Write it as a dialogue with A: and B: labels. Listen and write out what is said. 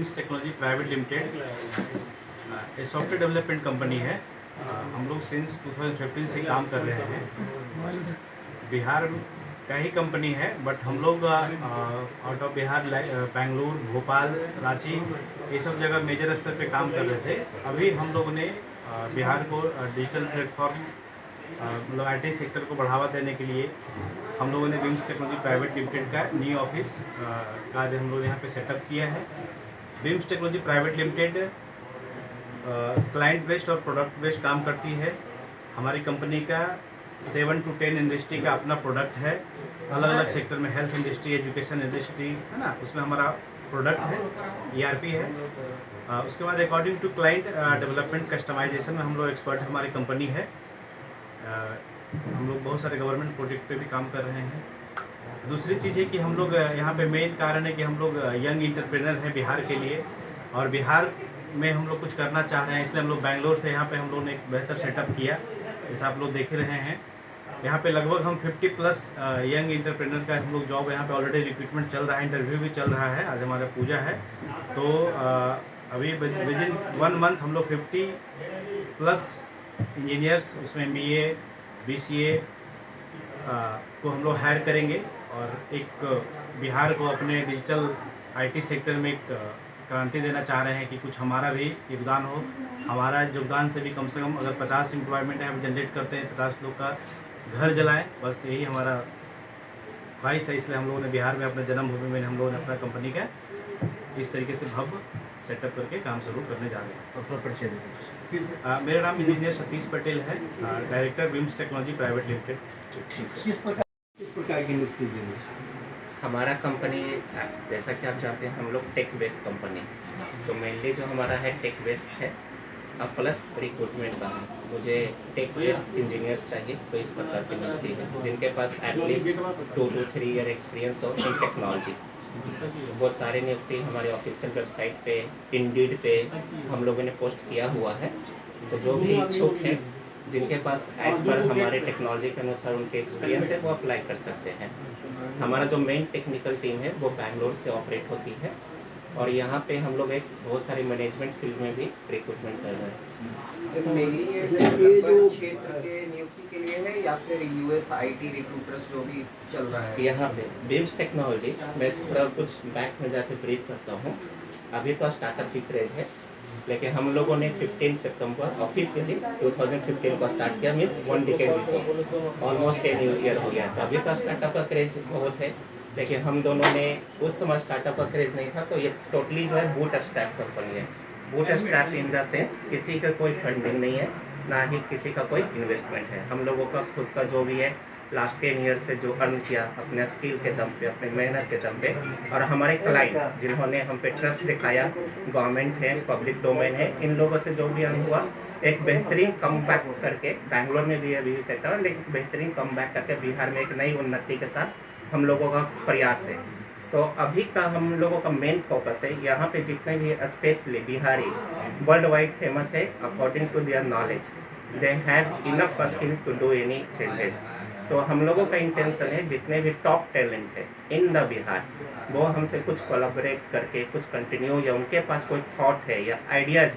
A: Beams technology private limited ये software development company है। हम लोग सिंस 2015 से काम कर रहे हैं। बिहार का ही कंपनी है, बट हम लोग आउट ऑफ बिहार बेंगलुरु, भोपाल, रांची ये सब जगह मेजर स्तर पे काम कर रहे थे। अभी हम लोगों ने बिहार को डिजिटल प्लेटफॉर्म मतलब आईटी सेक्टर को बढ़ावा देने के लिए हम लोगों ने बिम्स टेक्नोलॉजी प्राइवेट लिमिटेड का न्यू ऑफिस का आज हम लोग यहाँ पे सेटअप किया है। Beams technology private limited client based और प्रोडक्ट बेस्ड काम करती है। हमारी कंपनी का 7 to 10 इंडस्ट्री का अपना प्रोडक्ट है। अलग अलग सेक्टर में हेल्थ इंडस्ट्री, एजुकेशन इंडस्ट्री है ना, उसमें हमारा प्रोडक्ट है, ERP है। उसके बाद according to client development customization में हम लोग एक्सपर्ट हमारी कंपनी है। हम लोग बहुत सारे गवर्नमेंट प्रोजेक्ट पे भी काम कर रहे हैं। दूसरी चीज़ है कि हम लोग यहाँ पे मेन कारण है कि हम लोग यंग इंटरप्रेनर हैं बिहार के लिए, और बिहार में हम लोग कुछ करना चाह रहे हैं, इसलिए हम लोग बेंगलोर से यहाँ पे हम लोगों ने एक बेहतर सेटअप किया, जैसा आप लोग देख रहे हैं। यहाँ पे लगभग हम 50+ यंग इंटरप्रेनर का हम लोग जॉब यहाँ पे ऑलरेडी रिक्रूटमेंट चल रहा है, इंटरव्यू भी चल रहा है। आज हमारा पूजा है, तो अभी विदिन 1 मंथ हम लोग 50+ इंजीनियर्स, उसमें MBA BCA को हम लोग हायर करेंगे, और एक बिहार को अपने डिजिटल IT सेक्टर में एक क्रांति देना चाह रहे हैं कि कुछ हमारा भी योगदान हो। हमारा योगदान से भी कम से कम अगर 50 एम्प्लॉयमेंट है हम जनरेट करते हैं, 50 लोग का घर जलाएं, बस यही हमारा ख्वाहिश है। इसलिए हम लोगों ने बिहार में अपने जन्मभूमि में हम लोगों ने अपना कंपनी का इस तरीके से भव्य सेटअप करके काम शुरू करने जा रहे हैं।
B: अपना परिचय दीजिए।
A: मेरा नाम इंजीनियर सतीश पटेल है, director beams technology private limited.
B: किस प्रकार की इंडस्ट्री देनी चाहिए?
C: हमारा कंपनी, जैसा कि आप जानते हैं, हम लोग टेक बेस्ड कंपनी, तो मेनली जो हमारा है टेक बेस्ड है, अब प्लस रिक्रूटमेंट का है। मुझे टेक बेस्ड इंजीनियर्स चाहिए, तो इस प्रकार की नियुक्ति है जिनके पास एटलीस्ट 2 to 3 ईयर एक्सपीरियंस हो इन टेक्नोलॉजी। वो सारे नियुक्ति हमारे ऑफिशियल वेबसाइट पे, इंडीड पे हम लोगों ने पोस्ट किया हुआ है। तो जो भी इच्छुक है, जिनके पास एज पर हमारे टेक्नोलॉजी के अनुसार उनके एक्सपीरियंस है, वो अप्लाई कर सकते हैं। हमारा जो मेन टेक्निकल टीम है वो बैंगलोर से ऑपरेट होती है, और यहाँ पे हम लोग एक बहुत सारे मैनेजमेंट फील्ड में भी रिक्रूटमेंट कर रहे हैं।
D: मेनली ये डेवलपर क्षेत्र के नियुक्ति के लिए है या फिर US IT रिक्रूटर्स जो भी चल रहा है?
C: यहाँ पे बिम्स टेक्नोलॉजी, मैं थोड़ा कुछ बैक में जाके ब्रीफ करता हूँ। अभी तो स्टार्टअप की क्रेज है, लेकिन हम लोगों ने 15 सितंबर ऑफिशियली 2015 को स्टार्ट किया, मीन्स 1 डिकेड ऑलमोस्ट 10 ईयर हो गया। तो अभी तो स्टार्टअप का क्रेज बहुत है, लेकिन हम दोनों ने उस समय स्टार्टअप का क्रेज नहीं था, तो ये टोटली जो है बूट स्ट्रैप कंपनी है। Boot strap in the sense किसी का कोई फंडिंग नहीं है, ना ही किसी का कोई इन्वेस्टमेंट है। हम लोगों का खुद का जो भी है लास्ट 10 ईयर से जो अर्न किया अपने स्किल के दम पे, अपने मेहनत के दम पे, और हमारे क्लाइंट जिन्होंने हम पे ट्रस्ट दिखाया, गवर्नमेंट है, पब्लिक डोमेन है, इन लोगों से जो भी अर्न हुआ, एक बेहतरीन कम बैक करके, बैंगलोर में भी अभी सेट है, लेकिन बेहतरीन कम बैक करके बिहार में एक नई उन्नति के साथ हम लोगों का प्रयास है। तो अभी का हम लोगों का मेन फोकस है, यहाँ पे जितने भी specially Bihari worldwide famous है according to their knowledge, they have enough skill to do any changes. तो हम लोगों का इंटेंशन है जितने भी टॉप टैलेंट है इन द बिहार, वो हमसे कुछ कोलैबोरेट करके कुछ कंटिन्यू, या उनके पास कोई थॉट है या आइडियाज़ है